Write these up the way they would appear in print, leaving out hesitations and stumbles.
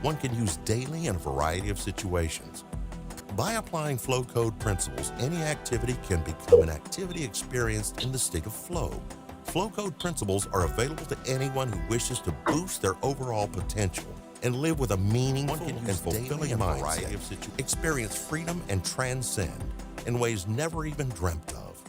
one can use daily in a variety of situations. By applying flow code principles, any activity can become an activity experienced in the state of flow. Flow code principles are available to anyone who wishes to boost their overall potential and live with a meaningful and fulfilling mindset, experience freedom and transcend in ways never even dreamt of.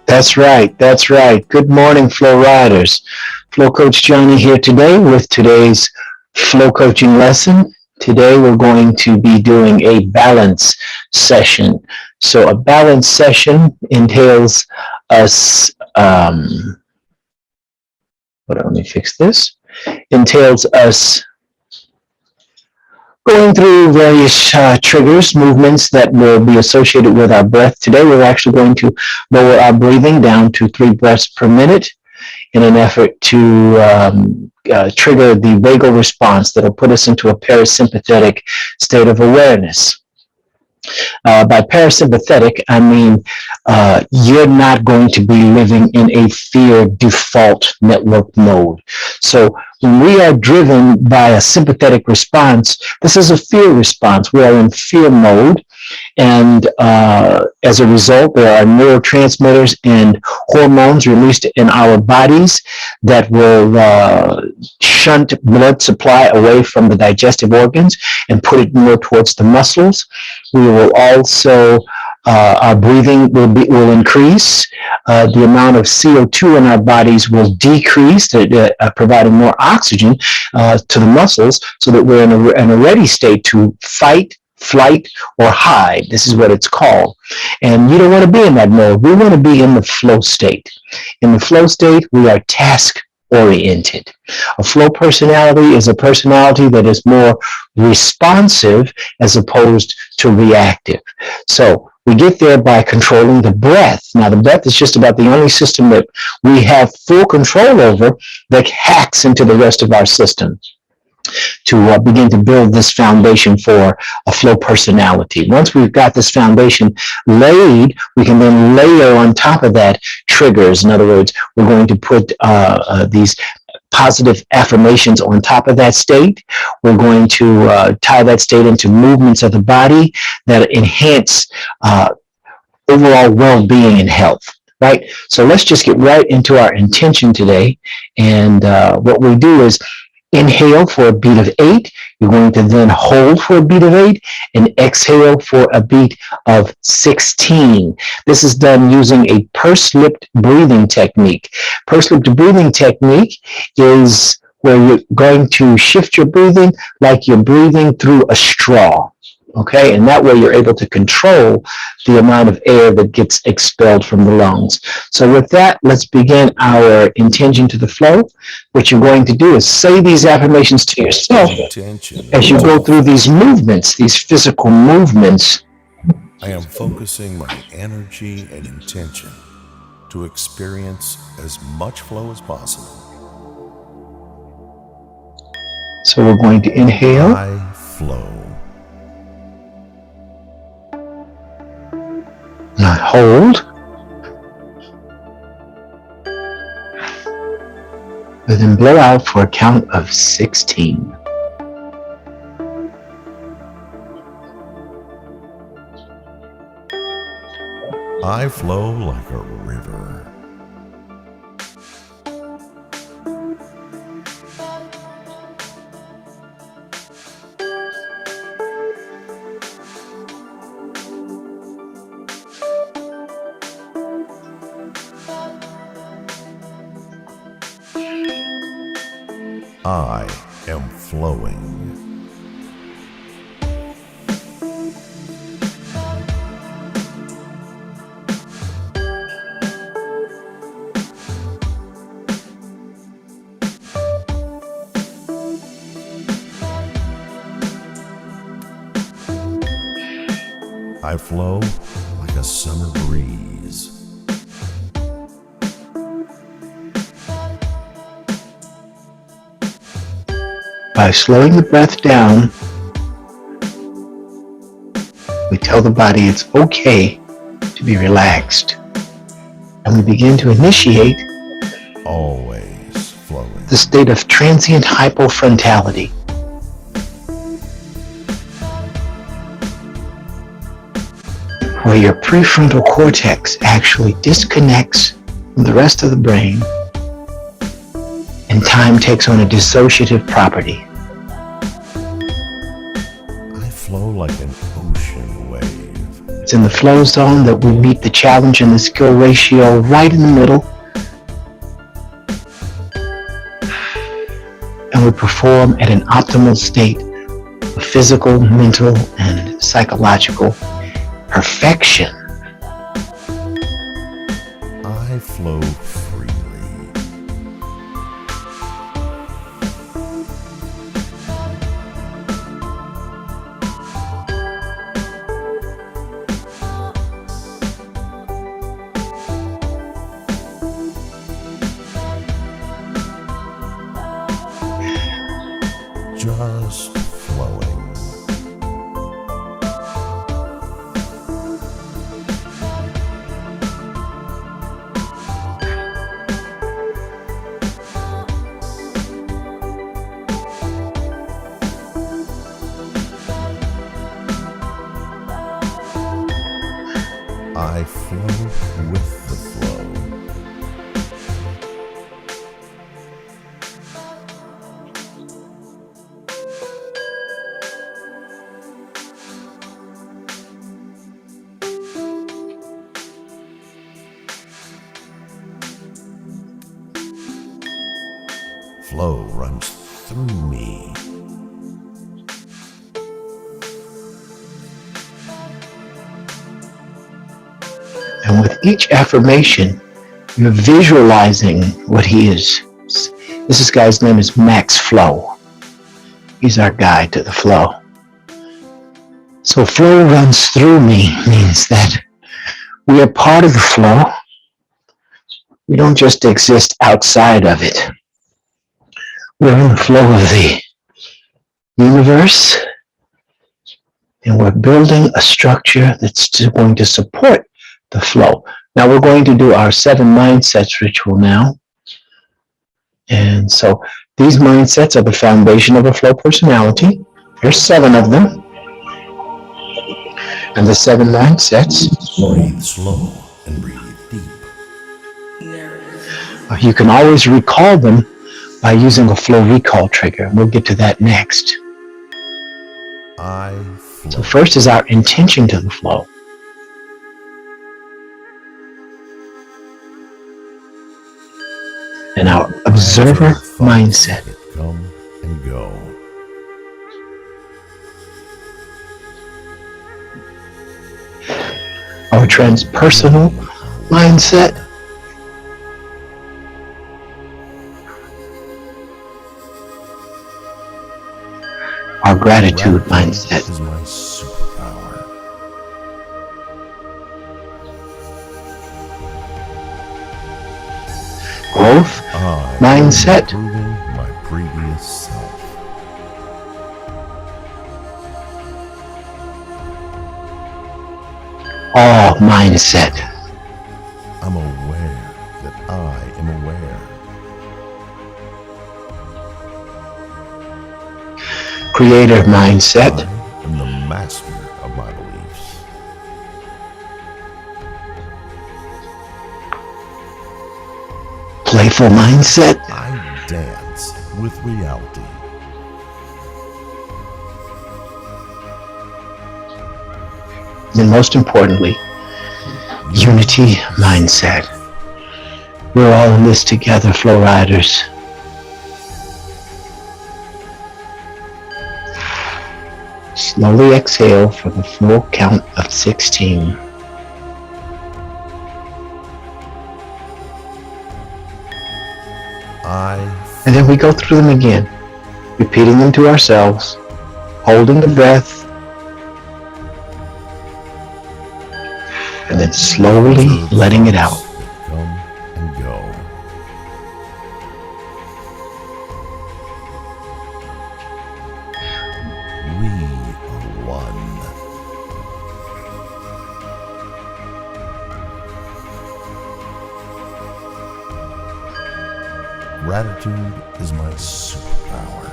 That's right. That's right. Good morning, Flow Riders. Flow Coach Johnny here today with today's Flow Coaching lesson. Today we're going to be doing a balance session. So a balance session entails us, let me fix this. Entails us going through various triggers, movements that will be associated with our breath. Today, we're actually going to lower our breathing down to 3 breaths per minute in an effort to trigger the vagal response that will put us into a parasympathetic state of awareness. By parasympathetic, I mean you're not going to be living in a fear default network mode. So when we are driven by a sympathetic response, this is a fear response. We are in fear mode. And as a result, there are neurotransmitters and hormones released in our bodies that will shunt blood supply away from the digestive organs and put it more towards the muscles. We will also, our breathing will increase. The amount of CO2 in our bodies will decrease, providing more oxygen to the muscles so that we're in a ready state to fight, flight, or hide. This is what it's called. And you don't want to be in that mode. We want to be in the flow state. In the flow state, we are task-oriented. A flow personality is a personality that is more responsive as opposed to reactive. So we get there by controlling the breath. Now, the breath is just about the only system that we have full control over that hacks into the rest of our system to begin to build this foundation for a flow personality. Once we've got this foundation laid, we can then layer on top of that triggers. In other words, we're going to put these positive affirmations on top of that state. We're going to tie that state into movements of the body that enhance overall well-being and health. Right? So let's just get right into our intention today. And what we do is inhale for a beat of 8. You're going to then hold for a beat of 8 and exhale for a beat of 16. This is done using a pursed-lipped breathing technique. Pursed-lipped breathing technique is where you're going to shift your breathing like you're breathing through a straw. Okay, and that way you're able to control the amount of air that gets expelled from the lungs. So with that, let's begin our intention to the flow. What you're going to do is say these affirmations to yourself as you go through these movements, these physical movements. I am focusing my energy and intention to experience as much flow as possible. So we're going to inhale. I flow. Now hold. And then blow out for a count of 16. I flow like a river. I am flowing. I flow like a summer breeze. By slowing the breath down, we tell the body it's okay to be relaxed. And we begin to initiate Always flowing. the state of transient hypofrontality. where your prefrontal cortex actually disconnects from the rest of the brain and time takes on a dissociative property. I flow like an ocean wave. It's in the flow zone that we meet the challenge and the skill ratio right in the middle, and we perform at an optimal state of physical, mental, and psychological perfection. I flow freely. Just flowing. I flow with the flow. Flow runs through me. And with each affirmation, you're visualizing what he is. This guy's name is Max Flow. He's our guide to the flow. So flow runs through me means that we are part of the flow. We don't just exist outside of it. We're in the flow of the universe, and we're building a structure that's going to support the flow. Now we're going to do our 7 mindsets ritual now. And so these mindsets are the foundation of a flow personality. There's 7 of them. And the 7 mindsets. Breathe slow and breathe deep. You can always recall them by using a flow recall trigger. We'll get to that next. I flow. So first is our intention to the flow. And our observer mindset. Come and go. Our transpersonal mindset. Our gratitude mindset. Is my superpower. Growth mindset. Improving my previous self. Awe mindset. I'm aware that I am aware. Creator mindset. I am the master of my beliefs. Playful mindset. I dance with reality. And most importantly, unity mindset. We're all in this together, Flow Riders. Slowly exhale for the full count of 16. And then we go through them again, repeating them to ourselves, holding the breath, and then slowly letting it out. Come and go. We are one. Gratitude is my superpower.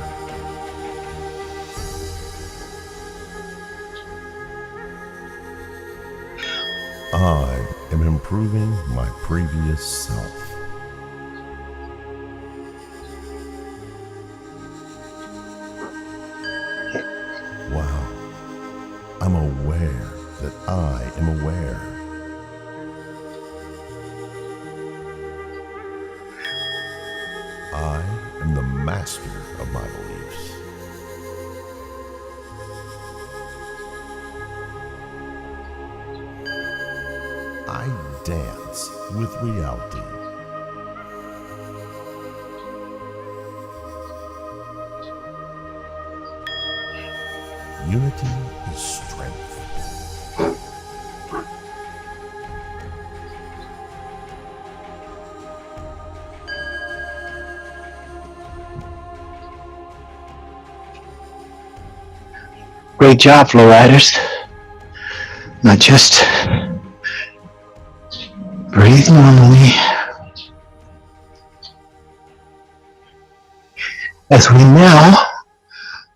I am improving my previous self. Wow. I'm aware that I am aware. I am the master of my beliefs. I dance with reality. Unity is strength. Great job, Flow Riders. Now just breathe normally as we now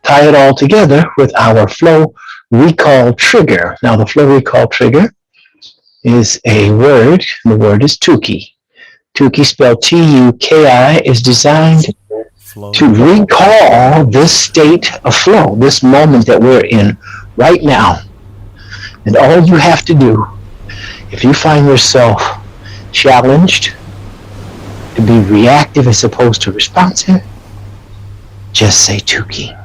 tie it all together with our flow recall trigger. Now the flow recall trigger is a word. The word is Tuki. Tuki, spelled T-U-K-I, is designed to recall this state of flow, this moment that we're in right now. And all you have to do, if you find yourself challenged to be reactive as opposed to responsive, just say Tuki.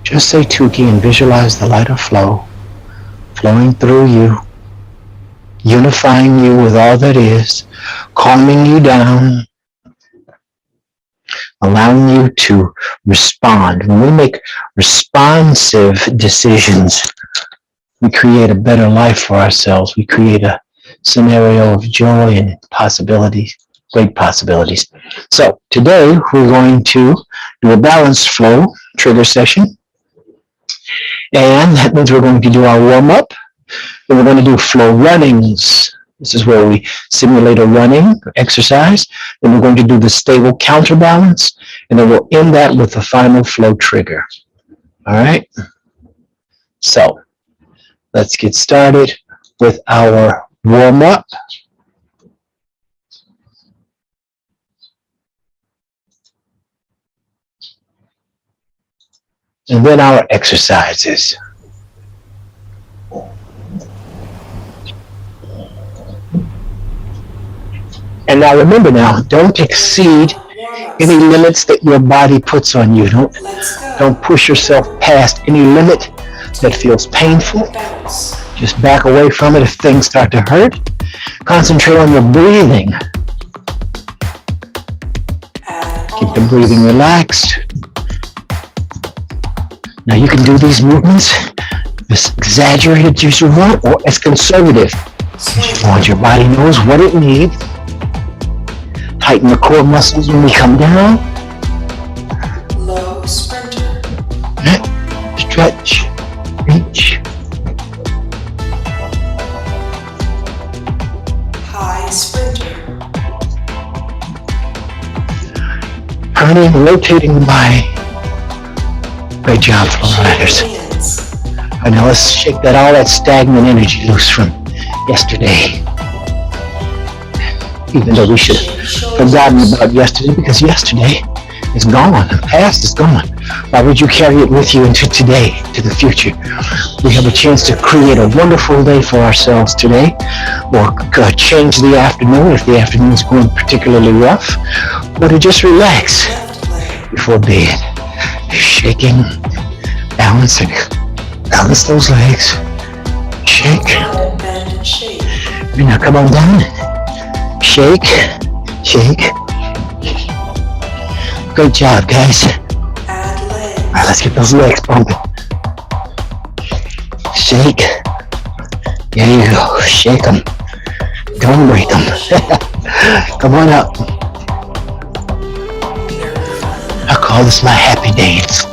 Just say Tuki and visualize the light of flow flowing through you, unifying you with all that is, calming you down, allowing you to respond. When we make responsive decisions, we create a better life for ourselves. We create a scenario of joy and possibilities, great possibilities. So today we're going to do a balanced flow trigger session. And that means we're going to do our warm-up. Then we're going to do flow runnings. This is where we simulate a running exercise. Then we're going to do the stable counterbalance. And then we'll end that with the final flow trigger. All right? So let's get started with our warm-up. And then our exercises. And now remember now, don't exceed any limits that your body puts on you. Don't push yourself past any limit that feels painful. Just back away from it if things start to hurt. Concentrate on your breathing. Keep the breathing relaxed. Now you can do these movements as exaggerated as you want or as conservative as you want. Your body knows what it needs. Tighten the core muscles when we come down. Low sprinter. Stretch, reach. High sprinter. Turning, rotating the body. Great job, Flow Riders. All right, now let's shake all that stagnant energy loose from yesterday. Even though we should have forgotten about yesterday, because yesterday is gone. The past is gone. Why would you carry it with you into today, to the future? We have a chance to create a wonderful day for ourselves today, or change the afternoon if the afternoon is going particularly rough, or to just relax before bed. Shaking, balancing, balance those legs, shake. Now come on down, shake, shake. Great job, guys. All right, let's get those legs pumping. Shake. There you go, shake them. Don't break them. Come on up. I call this my happy dance.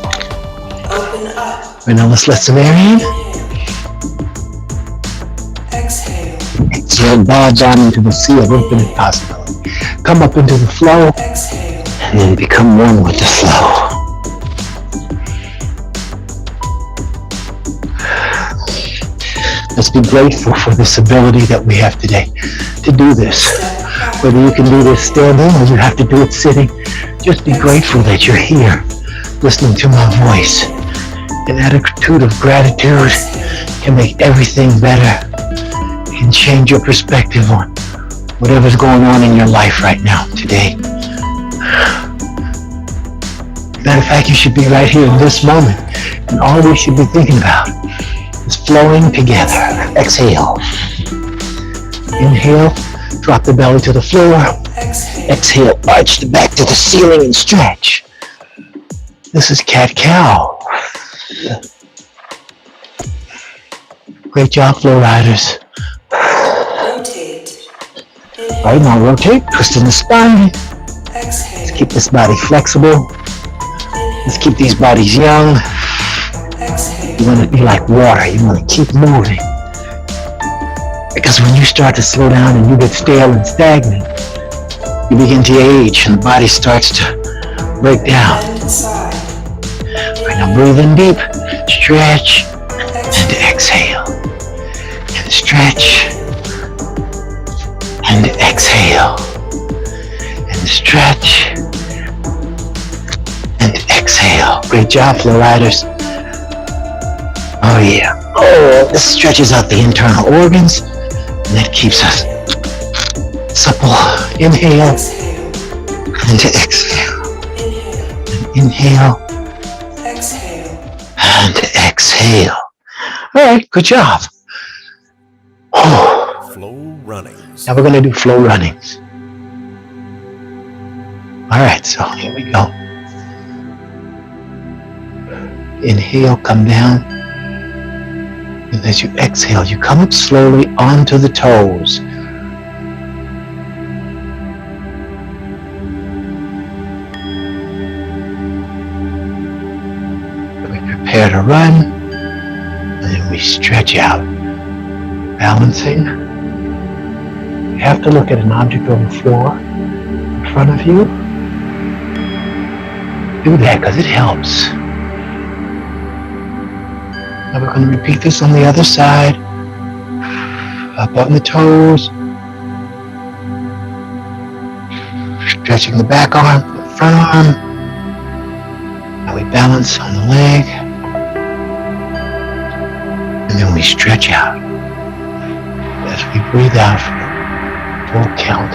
Open up. Right now let's let some air in. Exhale. Exhale, bow down into the sea of infinite possibility. Come up into the flow. Exhale. And then become one with the flow. Let's be grateful for this ability that we have today to do this. Whether you can do this standing or you have to do it sitting, just be grateful that you're here listening to my voice. An attitude of gratitude can make everything better. It can change your perspective on whatever's going on in your life right now, today. Matter of fact, you should be right here in this moment. And all we should be thinking about is flowing together. Exhale. Inhale, drop the belly to the floor. Exhale, arch the back to the ceiling and stretch. This is cat-cow. Great job, Flow Riders. Rotate. All right, now rotate, twisting the spine. Let's keep this body flexible. Let's keep these bodies young. You want to be like water. You want to keep moving. Because when you start to slow down and you get stale and stagnant, you begin to age and the body starts to break down. All right, now breathe in deep. Stretch and exhale. And stretch and exhale. And stretch and exhale. Great job, Flow Riders. Oh yeah. Oh, this stretches out the internal organs and that keeps us supple. Inhale and exhale. And inhale and exhale. All right, good job. Oh. Flow runnings. Now we're going to do flow runnings. All right, so here we go. Inhale, come down. And as you exhale, you come up slowly onto the toes. We prepare to run, and then we stretch out. Balancing. You have to look at an object on the floor in front of you. Do that because it helps. Now we're going to repeat this on the other side. Up on the toes. Stretching the back arm, the front arm. Now we balance on the leg. And then we stretch out. As we breathe out for a full count.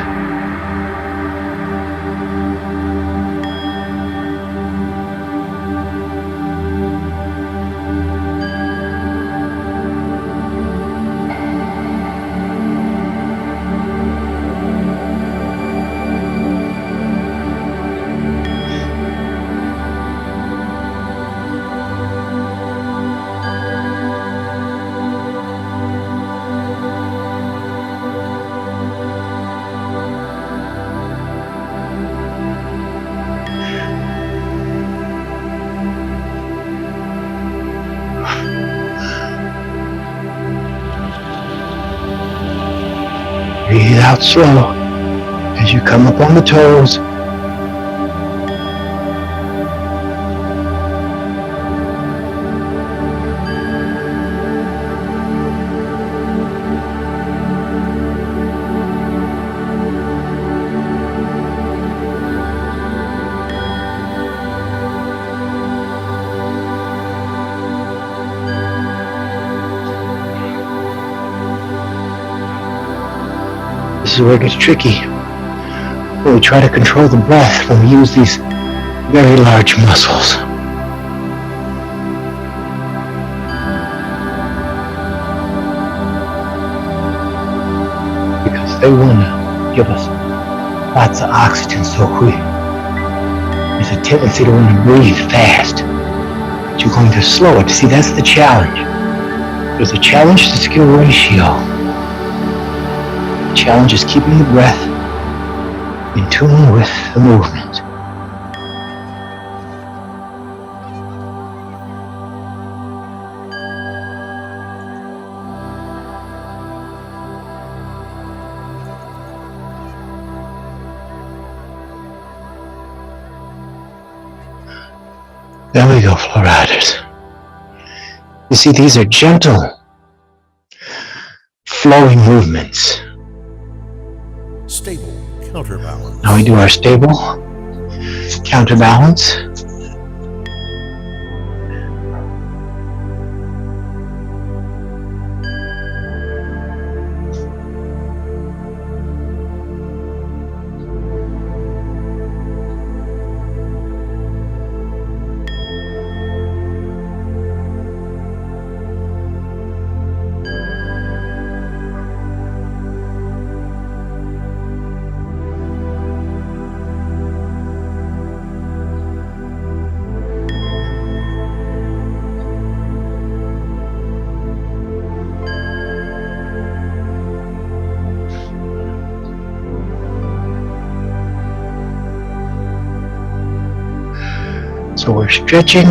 Breathe out slow as you come up on the toes. This is where it gets tricky. When we try to control the breath when we use these very large muscles. Because they want to give us lots of oxygen, so there's a tendency to want to breathe fast. But you're going to slow it. See, that's the challenge. There's a challenge to skill ratio. The challenge is keeping the breath in tune with the movement. There we go, Flow Riders. You see, these are gentle flowing movements. Stable counterbalance. Now we do our stable counterbalance. So we're stretching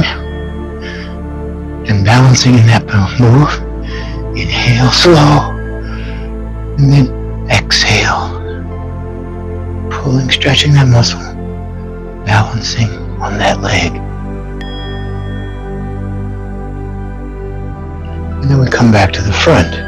and balancing in that move. Inhale slow, and then exhale. Pulling, stretching that muscle, balancing on that leg. And then we come back to the front.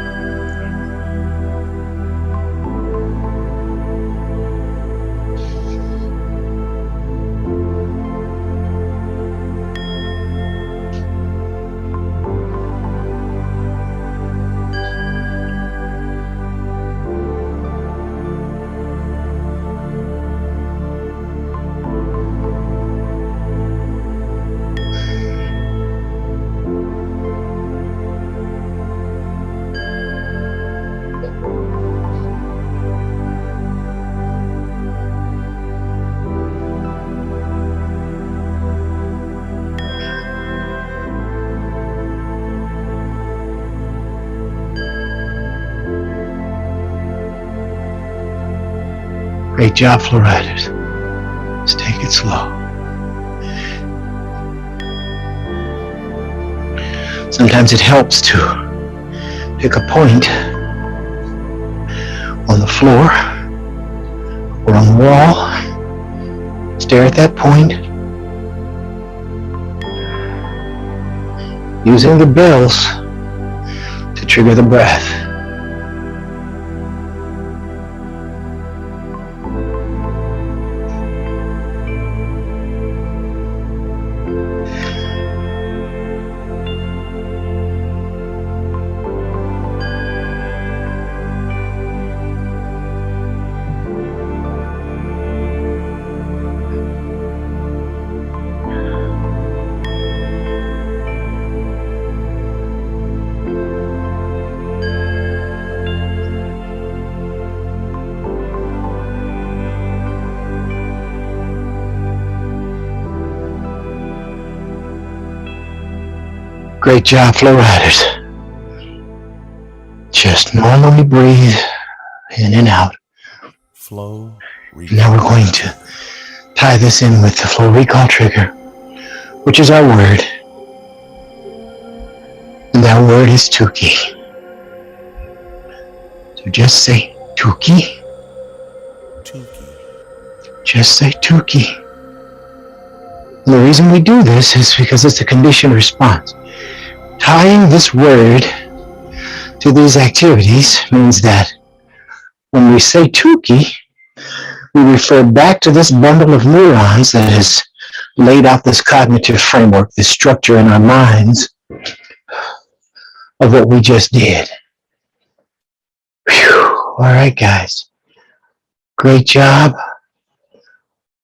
Great job, flow riders. Let's take it slow. Sometimes it helps to pick a point on the floor or on the wall. Stare at that point. Using the bells to trigger the breath. Great job, flow riders. Just normally breathe in and out. Flow. Now we're going to tie this in with the flow recall trigger, which is our word. And that word is Tukey. So just say Tukey. Tukey. Just say Tukey. And the reason we do this is because it's a conditioned response. Tying this word to these activities means that when we say Tukey, we refer back to this bundle of neurons that has laid out this cognitive framework, this structure in our minds of what we just did. Whew. All right, guys. Great job.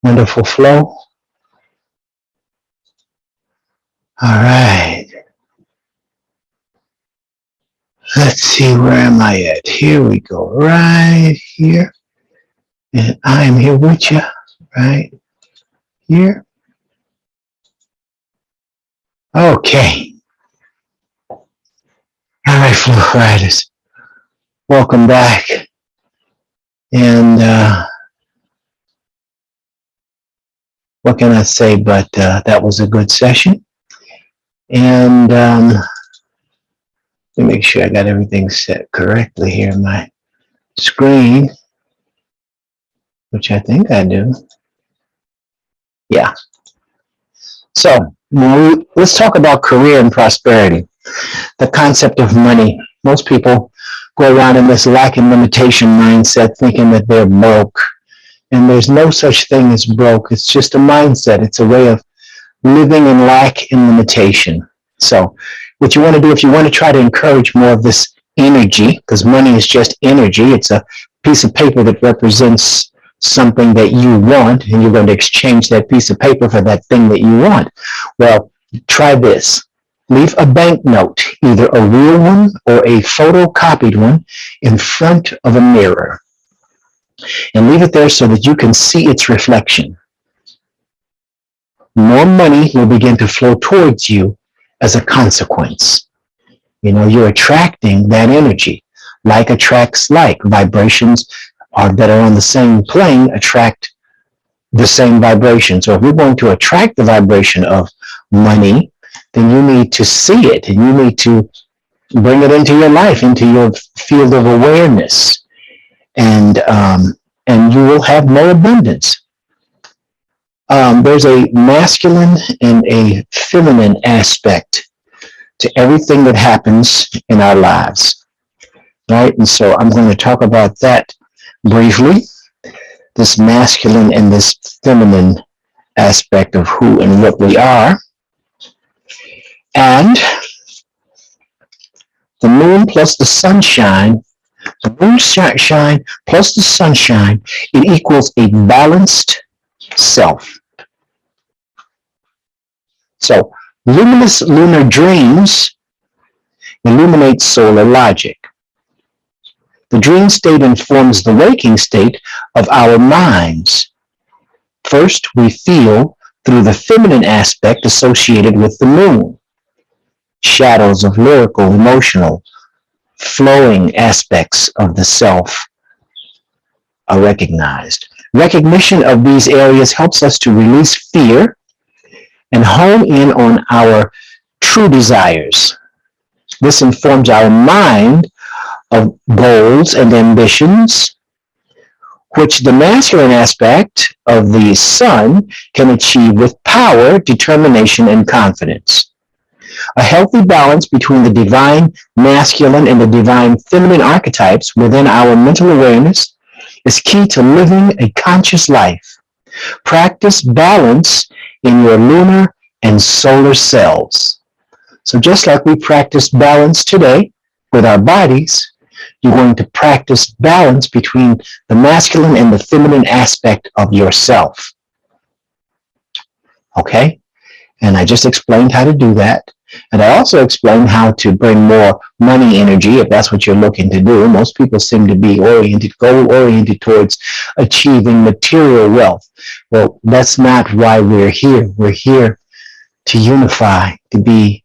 Wonderful flow. All right. Let's see, where am I at? Here we go, right here. And I'm here with you, right here. Okay. All right, flow riders. Welcome back. And what can I say, but that was a good session. And let me make sure I got everything set correctly here on my screen, which I think I do. Yeah. So let's talk about career and prosperity, the concept of money. Most people go around in this lack and limitation mindset thinking that they're broke. And there's no such thing as broke. It's just a mindset. It's a way of living in lack and limitation. So what you want to do, if you want to try to encourage more of this energy, because money is just energy, it's a piece of paper that represents something that you want, and you're going to exchange that piece of paper for that thing that you want. Well, try this. Leave a banknote, either a real one or a photocopied one, in front of a mirror. And leave it there so that you can see its reflection. More money will begin to flow towards you as a consequence. You know, you're attracting that energy. Like attracts like. Vibrations that are on the same plane attract the same vibration. So if you're going to attract the vibration of money, then you need to see it, and you need to bring it into your life, into your field of awareness, and you will have more abundance. There's a masculine and a feminine aspect to everything that happens in our lives, right? And so I'm going to talk about that briefly, this masculine and this feminine aspect of who and what we are. And the moon plus the sunshine, the moonshine plus the sunshine, it equals a balanced self. So luminous lunar dreams illuminate solar logic. The dream state informs the waking state of our minds. First, we feel through the feminine aspect associated with the moon. Shadows of lyrical, emotional, flowing aspects of the self are recognized. Recognition of these areas helps us to release fear and hone in on our true desires. This informs our mind of goals and ambitions, which the masculine aspect of the sun can achieve with power, determination, and confidence. A healthy balance between the divine masculine and the divine feminine archetypes within our mental awareness is key to living a conscious life. Practice balance in your lunar and solar selves. So just like we practice balance today with our bodies, you're going to practice balance between the masculine and the feminine aspect of yourself. Okay? And I just explained how to do that. And I also explained how to bring more money energy, if that's what you're looking to do. Most people seem to be goal-oriented towards achieving material wealth. Well, that's not why we're here. We're here to unify, to be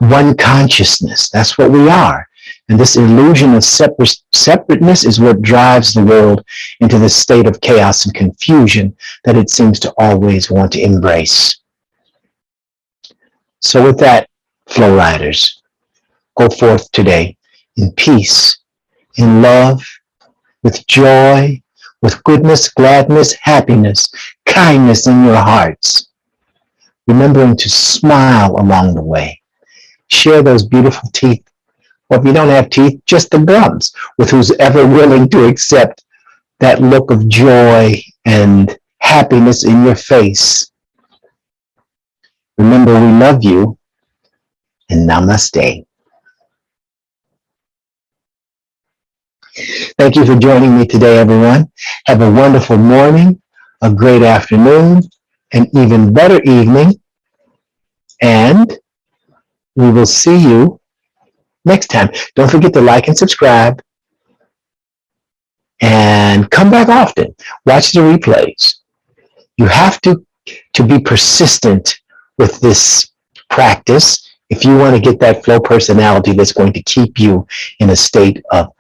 one consciousness. That's what we are. And this illusion of separateness is what drives the world into this state of chaos and confusion that it seems to always want to embrace. So with that, Flow Riders, go forth today in peace, in love, with joy, with goodness, gladness, happiness, kindness in your hearts. Remembering to smile along the way. Share those beautiful teeth. Or if you don't have teeth, just the gums, with who's ever willing to accept that look of joy and happiness in your face. Remember, we love you, and namaste. Thank you for joining me today, everyone. Have a wonderful morning, a great afternoon, an even better evening, and we will see you next time. Don't forget to like and subscribe, and come back often. Watch the replays. You have to be persistent with this practice if you want to get that flow personality that's going to keep you in a state of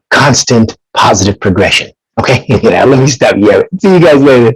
constant positive progression. Okay, let me stop here. See you guys later.